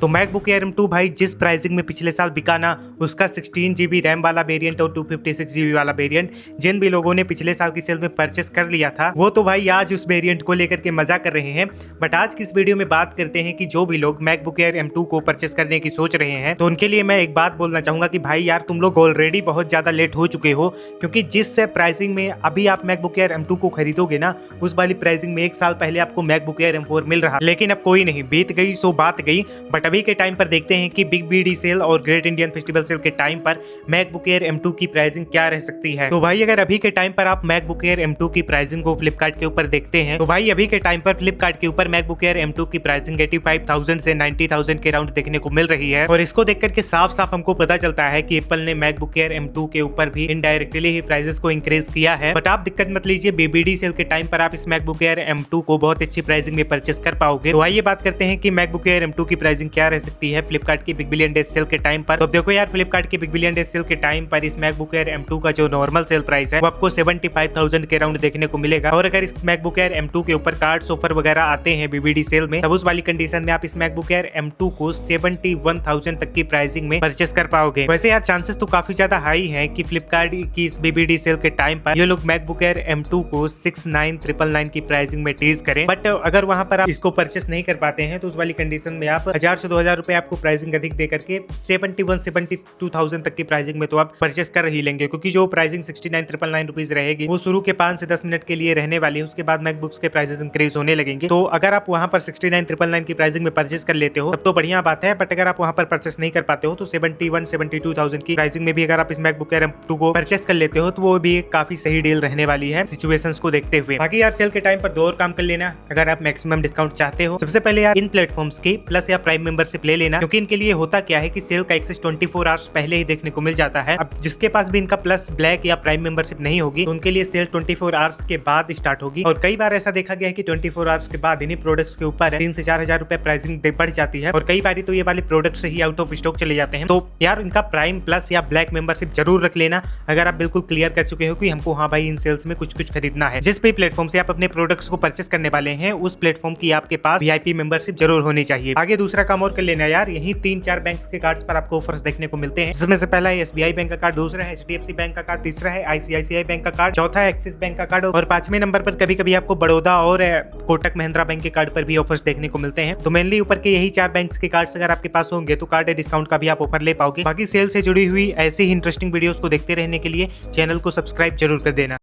तो MacBook air M2 भाई जिस प्राइसिंग में पिछले साल बिका ना, उसका 16 GB रैम वाला वेरिएंट और 256 GB वाला वेरिएंट जिन भी लोगों ने पिछले साल की सेल में परचेस कर लिया था, वो तो भाई आज उस वेरिएंट को लेकर के मजा कर रहे हैं। बट आज की इस वीडियो में बात करते हैं कि जो भी लोग मैकबुक एयर M2 को परचेस करने की सोच रहे हैं, तो उनके लिए मैं एक बात बोलना चाहूंगा कि भाई यार तुम लोग ऑलरेडी बहुत ज्यादा लेट हो चुके हो, क्योंकि जिस प्राइसिंग में अभी आप मैकबुक एयर M2 को खरीदोगे ना, उस वाली प्राइसिंग में एक साल पहले आपको मैकबुक एयर M4 मिल रहा। लेकिन अब कोई नहीं, बीत गई सो बात गई। बट अभी के टाइम पर देखते हैं कि बिग BD सेल और ग्रेट इंडियन फेस्टिवल सेल के टाइम पर मैकबुक एयर M2 की प्राइसिंग क्या रह सकती है। तो भाई अगर अभी के टाइम पर आप मैकबुक एयर M2 की प्राइसिंग को फ्लिपकार्ट के ऊपर देखते हैं, तो भाई अभी के टाइम पर फ्लिपकार्ट के ऊपर मैकबुक एयर M2 की प्राइसिंग 85,000 से 90,000 के राउंड देखने को मिल रही है। और इसको देख करके साफ साफ हमको पता चलता है कि एप्पल ने मैकबुक एयर M2 के ऊपर भी इनडायरेक्टली ही प्राइसेस को इंक्रीज किया है। बट आप दिक्कत मत लीजिए, BBD सेल के टाइम पर आप इस मैकबुक एयर M2 को बहुत अच्छी प्राइसिंग में परचेस कर पाओगे। तो आइए बात करते हैं कि मैकबुक एयर M2 की प्राइसिंग क्या रह सकती है फ्लिपकार्ट की बिग बिलियन डेज सेल के टाइम पर। तो देखो यार, फ्लिपकार्ट की बिग बिलियन डेज सेल के टाइम पर इस मैकबुक एयर M2 का जो नॉर्मल सेल प्राइस है वो आपको 75,000 के राउंड देखने को मिलेगा। और अगर इस मैकबुक एयर M2 के ऊपर कार्ड्स ऑफर वगैरह आते हैं BBD सेल में, तब उस वाली कंडीशन में आप इस मैकबुक एयर M2 को 71,000 तक की प्राइसिंग में परचेस कर पाओगे। वैसे यार चांसेस तो काफी ज्यादा हाई है कि फ्लिपकार्ट की इस BBD सेल के टाइम पर ये लोग मैकबुक एयर M2 को 69,999 की प्राइसिंग में टीज करें। बट अगर वहां पर आप इसको परचेस नहीं कर पाते हैं, तो उस वाली कंडीशन में आप 1000 से 2000 रुपए आपको प्राइसिंग अधिक दे करके 72,000 तक की प्राइसिंग में तो आप परचेस कर ही लेंगे, क्योंकि जो प्राइसिंग 69,999 रुपीज रहेगी वो शुरू के 5 से 10 मिनट के लिए रहने वाली है। उसके बाद मैकबुक्स के प्राइसेस इंक्रीज होने लगेंगे। तो अगर आप वहां पर 69,999 की प्राइसिंग में परचेस कर लेते हो तब तो बढ़िया बात है। बट अगर आप वहां पर परचेस नहीं कर पाते हो तो 72,000 की प्राइसिंग में भी अगर आप इस मैकबुक एयर M2 को परचेस कर लेते हो तो वो भी एक काफी सही डील रहने वाली है सिचुएशंस को देखते हुए। बाकी यार सेल के टाइम पर दो और काम कर लेना, अगर आप मैक्सिमम डिस्काउंट चाहते हो। सबसे पहले यार इन प्लेटफॉर्म्स की प्लस या प्राइम मेंबरशिप ले लेना, क्योंकि इनके लिए होता क्या है कि सेल का एक्सेस 24 आवर्स पहले ही देखने को मिल जाता है। अब जिसके पास भी इनका प्लस, ब्लैक या प्राइम मेंबरशिप नहीं होगी, तो उनके लिए सेल 24 आवर्स के बाद स्टार्ट होगी। और कई बार ऐसा देखा गया है कि 24 आवर्स के बाद इन्हीं प्रोडक्ट्स के ऊपर 3 से 4 हजार रुपए प्राइसिंग बढ़ जाती है, और कई बार तो ये वाले products he out of stock चले जाते हैं। तो यार इनका प्राइम, प्लस या ब्लैक मेंबरशिप जरूर रख लेना, अगर आप बिल्कुल क्लियर कर चुके हो कि हमको हाँ भाई इन सेल्स में कुछ कुछ खरीदना है। जिस भी प्लेटफॉर्म से आप अपने प्रोडक्ट्स को परचेस करने वाले हैं, उस प्लेटफॉर्म की आपके पास VIP मेंबरशिप जरूर होनी चाहिए। आगे दूसरा काम और कर लेना यार, यही 3-4 बैंक्स के कार्ड्स पर आपको ऑफर्स देखने को मिलते हैं, जिसमें से पहला है SBI बैंक का कार्ड, दूसरा है HDFC बैंक का कार्ड, तीसरा है ICICI बैंक का कार्ड, चौथा है एक्सिस बैंक का कार्ड, और 5वें नंबर पर कभी कभी आपको बड़ौदा और कोटक महिंद्रा बैंक के कार्ड पर भी ऑफर्स देखने को मिलते हैं। तो मेनली ऊपर के यही 4 बैंक्स के कार्ड्स अगर आपके पास होंगे तो कार्ड डिस्काउंट का भी आप ऑफर ले पाओगे। बाकी सेल से जुड़ी हुई ऐसी ही इंटरेस्टिंग वीडियोस को देखते रहने के लिए चैनल को सब्सक्राइब जरूर कर देना।